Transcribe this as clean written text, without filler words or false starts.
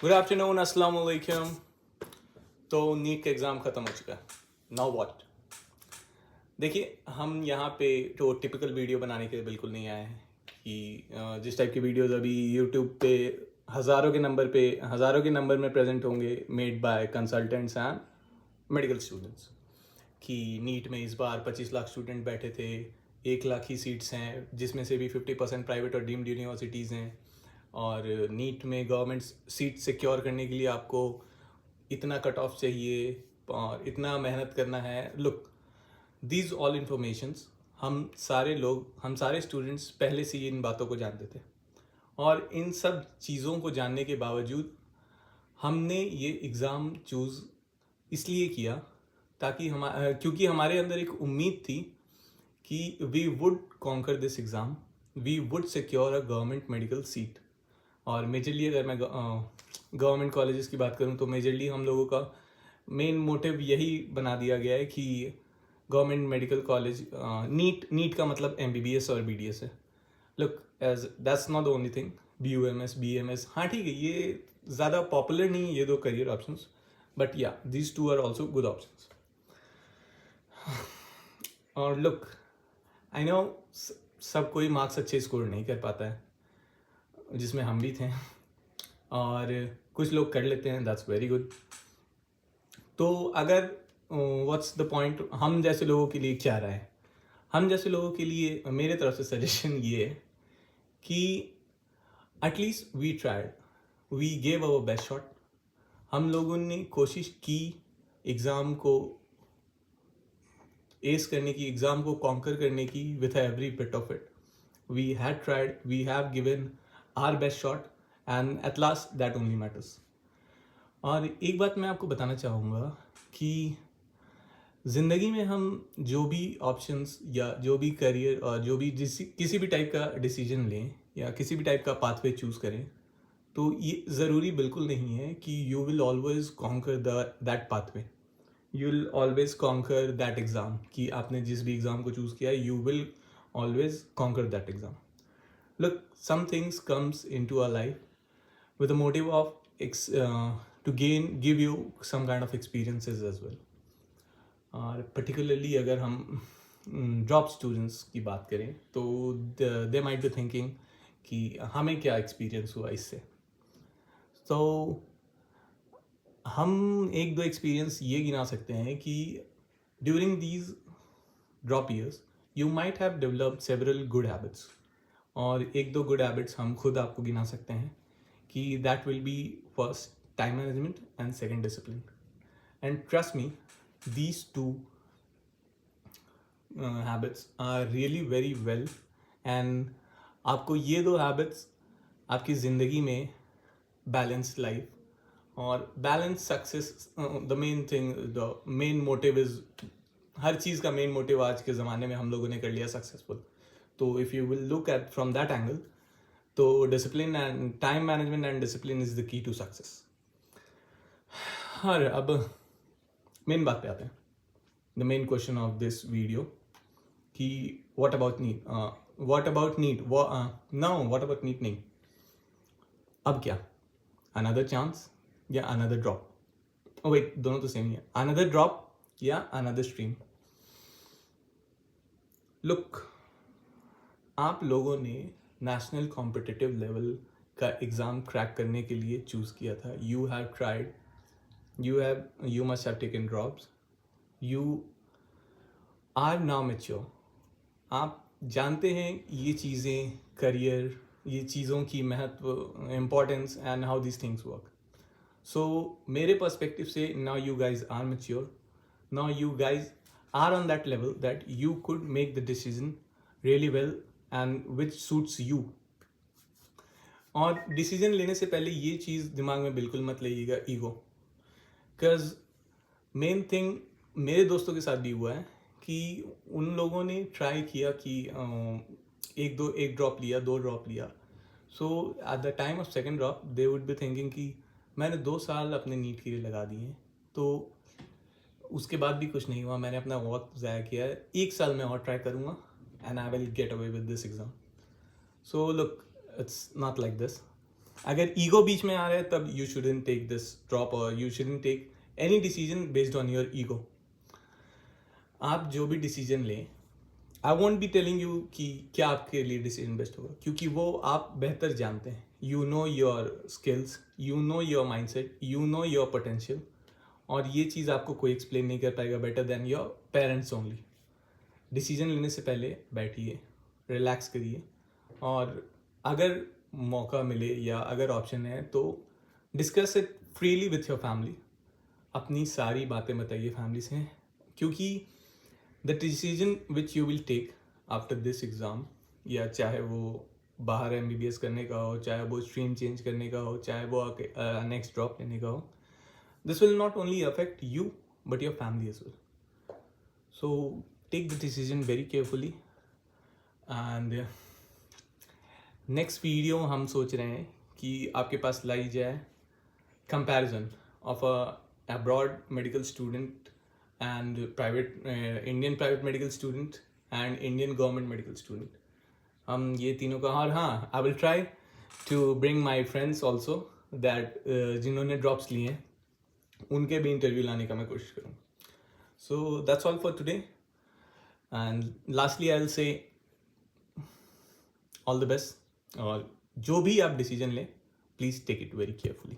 Good afternoon, अस्सलाम वालेकुम। तो नीट का एग्ज़ाम ख़त्म हो चुका है। Now what? देखिए, हम यहाँ पे तो टिपिकल वीडियो बनाने के लिए बिल्कुल नहीं आए हैं कि जिस टाइप की वीडियोज़ अभी यूट्यूब पे हज़ारों के नंबर में प्रेजेंट होंगे, made by consultants and medical students, कि नीट में इस बार 25 लाख स्टूडेंट बैठे थे, 1 लाख ही सीट्स हैं, जिसमें से भी 50% प्राइवेट और डीम्ड यूनिवर्सिटीज़ हैं, और नीट में गवर्नमेंट सीट सिक्योर करने के लिए आपको इतना कट ऑफ चाहिए और इतना मेहनत करना है। लुक, दीज ऑल इंफॉर्मेशंस हम सारे स्टूडेंट्स पहले से ही इन बातों को जानते थे, और इन सब चीज़ों को जानने के बावजूद हमने ये एग्ज़ाम चूज़ इसलिए किया क्योंकि हमारे अंदर एक उम्मीद थी कि we would conquer this exam, we would secure a government medical seat. और मेजरली अगर मैं गवर्नमेंट कॉलेजेस की बात करूं तो मेजरली हम लोगों का मेन मोटिव यही बना दिया गया है कि गवर्नमेंट मेडिकल कॉलेज, नीट का मतलब एमबीबीएस और बीडीएस है। Look, as that's not the only thing. BUMS, BMS, हाँ ठीक है, ये ज़्यादा पॉपुलर नहीं है ये दो करियर ऑप्शंस, बट या these two are also good options. और लुक, आई नो सब कोई मार्क्स अच्छे स्कोर नहीं कर पाता है, जिसमें हम भी थे, और कुछ लोग कर लेते हैं, दैट्स वेरी गुड। तो अगर व्हाट्स द पॉइंट, हम जैसे लोगों के लिए क्या रहा है? हम जैसे लोगों के लिए मेरे तरफ से सजेशन ये है कि at least we tried, we gave our best shot. हम लोगों ने कोशिश की एग्ज़ाम को एस करने की, एग्ज़ाम को कॉन्कर करने की with every bit of it. We had tried, we have given our best shot, and at last that only matters. और एक बात मैं आपको बताना चाहूँगा कि ज़िंदगी में हम जो भी ऑप्शंस या जो भी करियर और जो भी किसी भी टाइप का डिसीजन लें या किसी भी टाइप का पाथवे चूज़ करें, तो ये ज़रूरी बिल्कुल नहीं है कि you will always conquer that pathway, you will always conquer that exam, कि आपने जिस भी एग्ज़ाम को चूज़ किया है you will always conquer that exam. Look, some things comes into our life with a motive of to give you some kind of experiences as well. और particularly अगर हम ड्रॉप स्टूडेंट्स की बात करें तो दे माइट बी थिंकिंग कि हमें क्या एक्सपीरियंस हुआ इससे। तो हम एक दो एक्सपीरियंस ये गिना सकते हैं कि during these drop years you might have developed several good habits, और एक दो गुड हैबिट्स हम खुद आपको गिना सकते हैं कि that will be first time management and second discipline. And trust me, these two habits are really very well, and आपको ये दो हैबिट्स आपकी ज़िंदगी में बैलेंस लाइफ और balance success, the main thing, the main motive is, हर चीज़ का मेन मोटिव आज के ज़माने में हम लोगों ने कर लिया सक्सेसफुल। तो if you will look at from that angle, तो discipline and time management and discipline is the key to success. और अब मेन बात पे आते हैं, the main question of this video, कि what about NEET, what about NEET, now what about NEET नहीं, अब क्या, another chance या another drop? oh wait, दोनों तो सेम ही है, another drop या another stream? look, आप लोगों ने नेशनल कॉम्पिटिटिव लेवल का एग्ज़ाम क्रैक करने के लिए चूज़ किया था, you have tried, you must have taken drops, you are now mature. आप जानते हैं ये चीज़ें, करियर, ये चीज़ों की महत्व, importance and how this things work. So मेरे पर्सपेक्टिव से now you guys are mature, now you guys are on that level that you could make the decision really well and which suits you. और decision लेने से पहले ये चीज़ दिमाग में बिल्कुल मत लाइएगा, ईगो, बिकॉज मेन थिंग मेरे दोस्तों के साथ भी हुआ है कि उन लोगों ने ट्राई किया कि एक ड्रॉप लिया, 2 ड्रॉप लिया, so at the time of second drop they would be thinking कि मैंने 2 साल अपने नीट के लिए लगा दिए हैं, तो उसके बाद भी कुछ नहीं हुआ, मैंने अपना वक्त ज़ाया किया है, 1 साल में और ट्राई करूँगा and I will get away with this exam. So look, it's not like this. अगर ईगो बीच में आ रहा है तब you shouldn't take this drop और you shouldn't take any decision based on your ego. आप जो भी डिसीजन लें, I won't be telling you कि क्या आपके लिए डिसीजन बेस्ट होगा, क्योंकि वो आप बेहतर जानते हैं. You know your skills, you know your mindset, you know your potential, और ये चीज़ आपको कोई एक्सप्लेन नहीं कर पाएगा better than your parents only. Decision लेने से पहले बैठिए, रिलैक्स करिए, और अगर मौका मिले या अगर ऑप्शन है तो discuss it freely with your family. अपनी सारी बातें बताइए फैमिली से, क्योंकि the decision which you will take after this exam, या चाहे वो बाहर MBBS करने का हो, चाहे वो स्ट्रीम चेंज करने का हो, चाहे वो नेक्स्ट ड्रॉप लेने का हो, this will not only affect you but your family as well. So take the decision very carefully. And next video हम सोच रहे हैं कि आपके पास लाई जाए comparison of a abroad medical student and private Indian private medical student and Indian government medical student. हम ये तीनों का, और हाँ, I will try to bring my friends also that जिन्होंने ड्रॉप्स लिए हैं उनके भी इंटरव्यू लाने का मैं कोशिश करूँ. So that's all for today, and lastly I will say all the best. और जो भी आप डिसीजन लें, please take it very carefully.